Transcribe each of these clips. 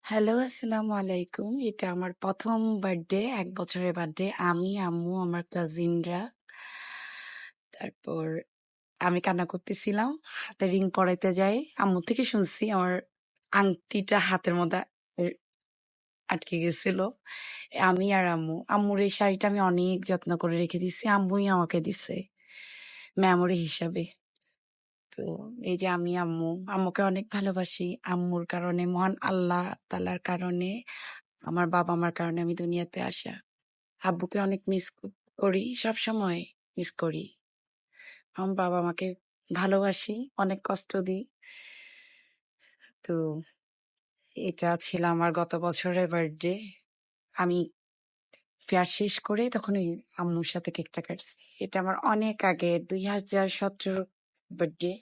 Hello, আসসালামু আলাইকুম। এটা আমার ১ম বার্থডে, ১ বছরের বার্থডে। আমি, আম্মু, আমার কাজিনরা। তারপর আমি কান্না করতেছিলাম। হাতে রিং পরাইতে যাই। আম্মু থেকে শুনছি আমার আংটিটা হাতের মধ্যে এ আটকে গেছিল। আমি আর আম্মু। আম্মুর এই শাড়িটা আমি অনেক যত্ন করে রেখে দিছি। আম্মুই আমাকে দিছে মেমোরি হিসাবে। তো এই যে আমি আম্মু, আম্মুকে অনেক ভালোবাসি। আম্মুর কারণে মহান আল্লাহ তাআলার কারণে আমার বাবা-মার কারণে আমি দুনিয়াতে আসা। আব্বুকে অনেক মিস করি, সবসময় মিস করি। আমার বাবা-মাকে ভালোবাসি, অনেক কষ্ট দিই। তো এটা ছিল আমার গত বছরের বার্থডে। আমি ফেয়ার শেষ করে তখন ওই আম্মুর সাথে কেকটা কাটছি। এটা আমার অনেক আগে 2017 বার্থডে।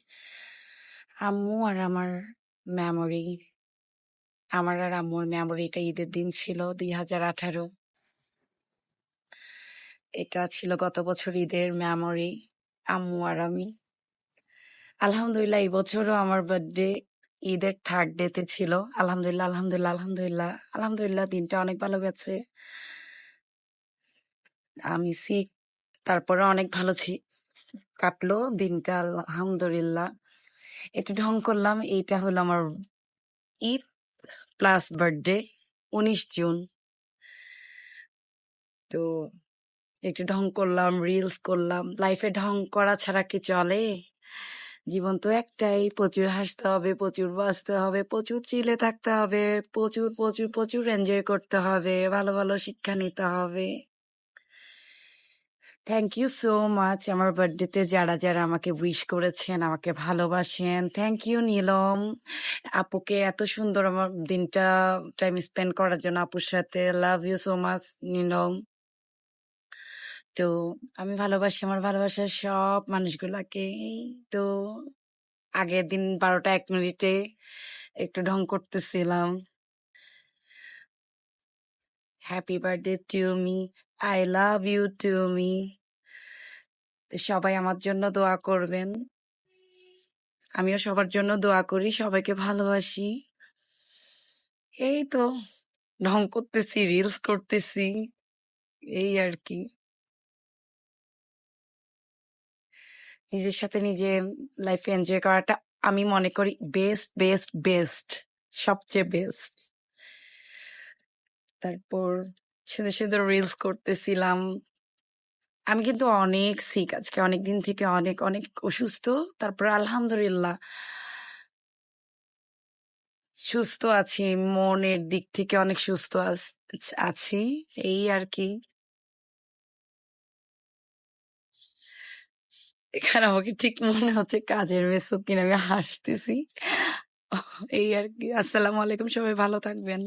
আম্মু আর আমার মেমোরি, আমার আর আম্মুর মেমোরি, এটা ঈদের দিন ছিল 2018। এটা ছিল গত বছর ঈদের মেমোরি, আম্মু আর আমি। আলহামদুলিল্লাহ এই বছরও আমার বার্থডে ঈদের থার্ড ডে তে ছিল। আলহামদুলিল্লাহ, আলহামদুলিল্লাহ, আলহামদুলিল্লাহ, আলহামদুলিল্লাহ, দিনটা অনেক ভালো গেছে। আমি সিক, তারপরে অনেক ভালো কাটলো দিনটা, আলহামদুলিল্লাহ। একটু ঢং করলাম। এইটা হলো আমার ঈদ প্লাস বার্থডে, 19 জুন। তো একটু ঢং করলাম, রিলস করলাম। লাইফে ঢং করা ছাড়া কি চলে? জীবন তো একটাই, প্রচুর হাসতে হবে, প্রচুর বাঁচতে হবে, প্রচুর চিলে থাকতে হবে, প্রচুর প্রচুর প্রচুর এনজয় করতে হবে, ভালো ভালো শিক্ষা নিতে হবে। থ্যাংক ইউ সো মাচ আমার বার্থডেতে যারা যারা আমাকে উইশ করেছেন, আমাকে ভালোবাসেন। থ্যাংক ইউ নীলম, আপুকে এত সুন্দর আমার দিনটা টাইম স্পেন্ড করার জন্য আপুর সাথে। Love you so much Nilam. তো আমি ভালোবাসি আমার ভালোবাসার সব মানুষগুলাকে। এই তো আগের দিন 12টা 1 মিনিটে একটু ঢং করতেছিলাম। Happy birthday to me, I love you to me. সবাই আমার জন্য দোয়া করবেন। আমিও সবার জন্য দোয়া করি, সবাইকে ভালোবাসি। এই তো ঢং করতেছি, রিলস করতেছি, এই আর কি। নিজের সাথে নিজে লাইফে এনজয় করাটা আমি মনে করি বেস্ট বেস্ট বেস্ট, সবচেয়ে বেস্ট। তারপর সুন্দর সুন্দর রিলস করতেছিলাম। আমি কিন্তু অনেক সিক আজকে, অনেক দিন থেকে অনেক অনেক অসুস্থ। তারপর আলহামদুলিল্লাহ সুস্থ আছি, মনের দিক থেকে অনেক সুস্থ আছি, এই আর কি। এখানে আমাকে ঠিক মনে হচ্ছে কাজের মেসো কিনা, আমি হাসতেছি, এই আর কি। আসসালামু আলাইকুম, সবাই ভালো থাকবেন।